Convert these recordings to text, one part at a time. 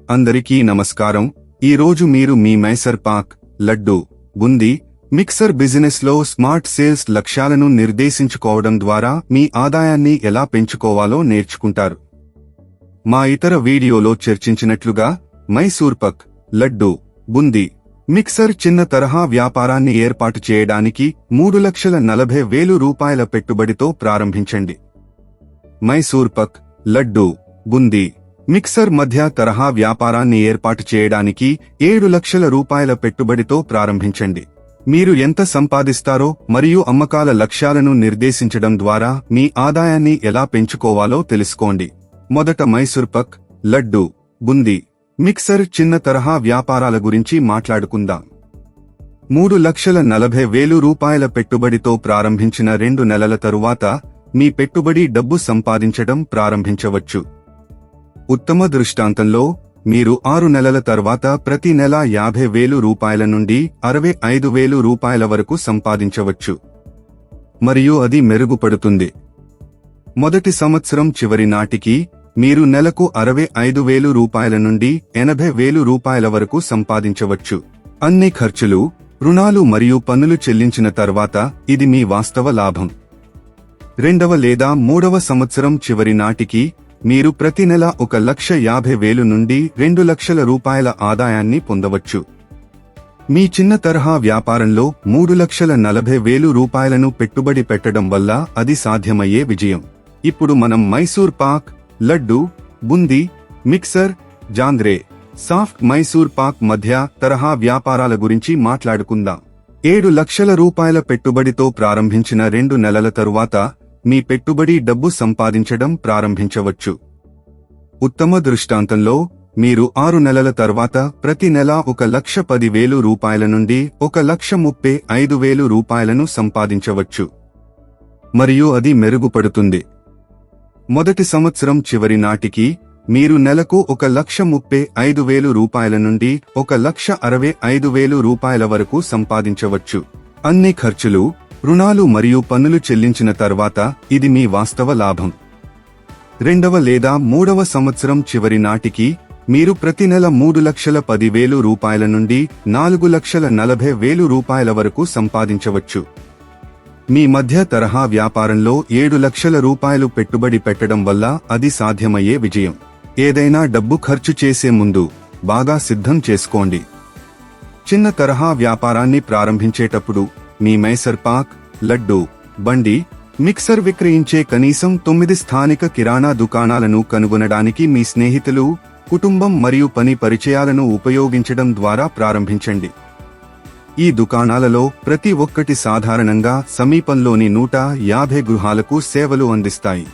అందరికీ నమస్కారం. ఈ రోజు మీరు మీ మైసూర్ పాక్, లడ్డు, బూందీ, మిక్సర్ బిజినెస్ లో స్మార్ట్ సేల్స్ లక్ష్యాలను నిర్దేశించుకోవడం ద్వారా మీ ఆదాయాన్ని ఎలా పెంచుకోవాలో నేర్చుకుంటారు. మా ఇతర వీడియోలో చర్చించినట్లుగా మైసూర్ పాక్, లడ్డు, బూందీ, మిక్సర్ చిన్న తరహా వ్యాపారాన్ని ఏర్పాటు చేయడానికి 3,40,000 రూపాయల పెట్టుబడితో ప్రారంభించండి. మైసూర్ పాక్, లడ్డు, బూందీ, మిక్సర్ మధ్య తరహా వ్యాపారాన్ని ఏర్పాటు చేయడానికి 7 లక్షల రూపాయల పెట్టుబడితో ప్రారంభించండి. మీరు ఎంత సంపాదిస్తారో మరియు అమ్మకాల లక్ష్యాలను నిర్దేశించడం ద్వారా మీ ఆదాయాన్ని ఎలా పెంచుకోవాలో తెలుసుకోండి. మొదట మైసూర్ పాక్, లడ్డు, బూందీ, మిక్సర్ చిన్న తరహా వ్యాపారాల గురించి మాట్లాడుకుందాం. 3,40,000 రూపాయల పెట్టుబడితో ప్రారంభించిన 2 నెలల తరువాత మీ పెట్టుబడి డబ్బు సంపాదించడం ప్రారంభించవచ్చు. ఉత్తమ దృష్టాంతంలో మీరు 6 నెలల తర్వాత ప్రతి నెల 50,000 రూపాయల నుండి 65,000 రూపాయల వరకు సంపాదించవచ్చు మరియు అది మెరుగుపడుతుంది. మొదటి సంవత్సరం చివరి నాటికి మీరు నెలకు 65,000 రూపాయల నుండి 80,000 రూపాయల వరకు సంపాదించవచ్చు. అన్ని ఖర్చులు, రుణాలు మరియు పన్నులు చెల్లించిన తర్వాత ఇది మీ వాస్తవ లాభం. రెండవ లేదా మూడవ సంవత్సరం చివరి నాటికి మీరు ప్రతి నెల 1,50,000 నుండి 2 లక్షల రూపాయల ఆదాయాన్ని పొందవచ్చు. మీ చిన్న తరహా వ్యాపారంలో 3,40,000 రూపాయలను పెట్టుబడి పెట్టడం వల్ల అది సాధ్యమయ్యే విజయం. ఇప్పుడు మనం మైసూర్ పాక్, లడ్డు, బూందీ, మిక్సర్, జాంగ్రే, సాఫ్ట్ మైసూర్ పాక్ మధ్య తరహా వ్యాపారాల గురించి మాట్లాడుకుందాం. 7 లక్షల రూపాయల పెట్టుబడితో ప్రారంభించిన 2 నెలల తరువాత మీ పెట్టుబడి డబ్బు సంపాదించడం ప్రారంభించవచ్చు. ఉత్తమ దృష్టాంతంలో మీరు 6 నెలల తర్వాత ప్రతి నెల 1,10,000 రూపాయల నుండి 1,35,000 రూపాయలను సంపాదించవచ్చు మరియు అది మెరుగుపడుతుంది. మొదటి సంవత్సరం చివరి నాటికి మీరు నెలకు 1,35,000 రూపాయల నుండి 1,65,000 రూపాయల వరకు సంపాదించవచ్చు. అన్ని ఖర్చులు, రుణాలు మరియు పన్నులు చెల్లించిన తర్వాత ఇది మీ వాస్తవ లాభం. రెండవ లేదా మూడవ సంవత్సరం చివరి నాటికి మీరు ప్రతి నెల 3,10,000 రూపాయల నుండి 4,40,000 రూపాయల వరకు సంపాదించవచ్చు. మీ మధ్య తరహా వ్యాపారంలో 7 లక్షల రూపాయలు పెట్టుబడి పెట్టడం వల్ల అది సాధ్యమయ్యే విజయం. ఏదైనా డబ్బు ఖర్చు చేసే ముందు బాగా సిద్ధం చేసుకోండి. చిన్న తరహా వ్యాపారాన్ని ప్రారంభించేటప్పుడు మీ మైసూర్ పాక్, లడ్డు, బండి, మిక్సర్ విక్రయించే కనీసం 9 స్థానిక కిరాణా దుకాణాలను కనుగొనడానికి మీ స్నేహితులు, కుటుంబం మరియు పని పరిచయాలను ఉపయోగించడం ద్వారా ప్రారంభించండి. ఈ దుకాణాలలో ప్రతి ఒక్కటి సాధారణంగా సమీపంలోని 150 గృహాలకు సేవలు అందిస్తాయి.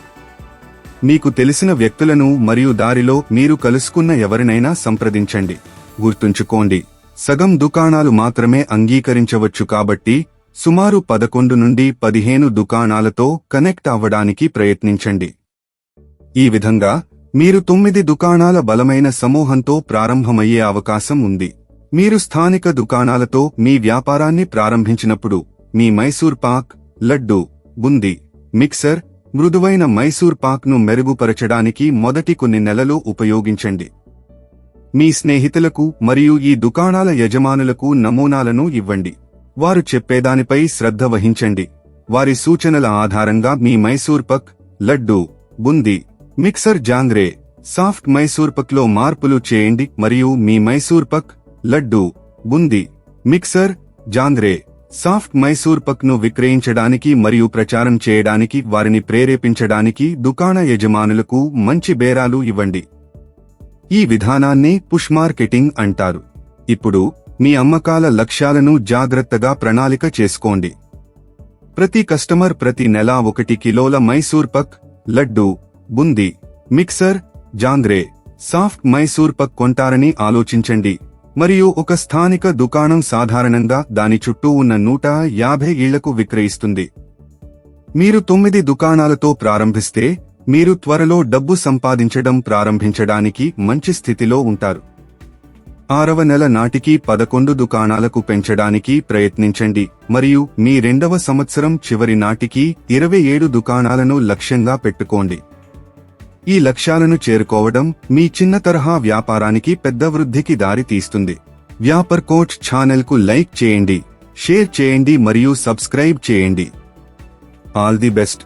మీకు తెలిసిన వ్యక్తులను మరియు దారిలో మీరు కలుసుకున్న ఎవరినైనా సంప్రదించండి. గుర్తుంచుకోండి, సగం దుకాణాలు మాత్రమే అంగీకరించవచ్చు కాబట్టి సుమారు 11 నుండి 15 దుకాణాలతో కనెక్ట్ అవ్వడానికి ప్రయత్నించండి. ఈ విధంగా మీరు 9 దుకాణాల బలమైన సమూహంతో ప్రారంభమయ్యే అవకాశం ఉంది. మీరు స్థానిక దుకాణాలతో మీ వ్యాపారాన్ని ప్రారంభించినప్పుడు మీ మైసూర్ పాక్, లడ్డు, బూందీ, మిక్సర్, మృదువైన మైసూర్ పాక్ను మెరుగుపరచడానికి మొదటి కొన్ని నెలలు ఉపయోగించండి. మీ స్నేహితులకు మరియు ఈ దుకాణాల యజమానులకు నమూనాలను ఇవ్వండి. వారు చెప్పేదానిపై శ్రద్ధ వహించండి. వారి సూచనల ఆధారంగా మీ మైసూర్ పాక్, లడ్డు, బూందీ, మిక్సర్, జాంగ్రే, సాఫ్ట్ మైసూర్ పాక్ లో మార్పులు చేయండి మరియు మీ మైసూర్ పాక్, లడ్డు, బూందీ, మిక్సర్, జాంగ్రే, సాఫ్ట్ మైసూర్ పాక్ ను విక్రయించడానికి మరియు ప్రచారం చేయడానికి వారిని ప్రేరేపించడానికి దుకాణ యజమానులకు మంచి బేరాలు ఇవ్వండి. ఈ విధానాన్ని పుష్ మార్కెటింగ్ అంటారు. ఇప్పుడు మీ అమ్మకాల లక్ష్యాలను జాగ్రత్తగా ప్రణాళిక చేసుకోండి. ప్రతి కస్టమర్ ప్రతి నెల 1 కిలోల మైసూర్ పాక్, లడ్డు, బూందీ, మిక్సర్, జాంగ్రే, సాఫ్ట్ మైసూర్ పాక్ కొంటారని ఆలోచించండి మరియు ఒక స్థానిక దుకాణం సాధారణంగా దాని చుట్టూ ఉన్న 150 ఇళ్లకు విక్రయిస్తుంది. మీరు 9 దుకాణాలతో ప్రారంభిస్తే మీరు త్వరలో డబ్బు సంపాదించడం ప్రారంభించడానికి మంచి స్థితిలో ఉంటారు. 6వ నెల నాటికి 11 దుకాణాలకు పెంచడానికి ప్రయత్నించండి మరియు మీ 2వ సంవత్సరం చివరి నాటికి 27 దుకాణాలను లక్ష్యంగా పెట్టుకోండి. ఈ లక్ష్యాలను చేరుకోవడం మీ చిన్న తరహా వ్యాపారానికి పెద్ద వృద్ధికి దారి తీస్తుంది. వ్యాపార్ కోచ్ ఛానల్ కు లైక్ చేయండి, షేర్ చేయండి మరియు సబ్స్క్రైబ్ చేయండి. All the best.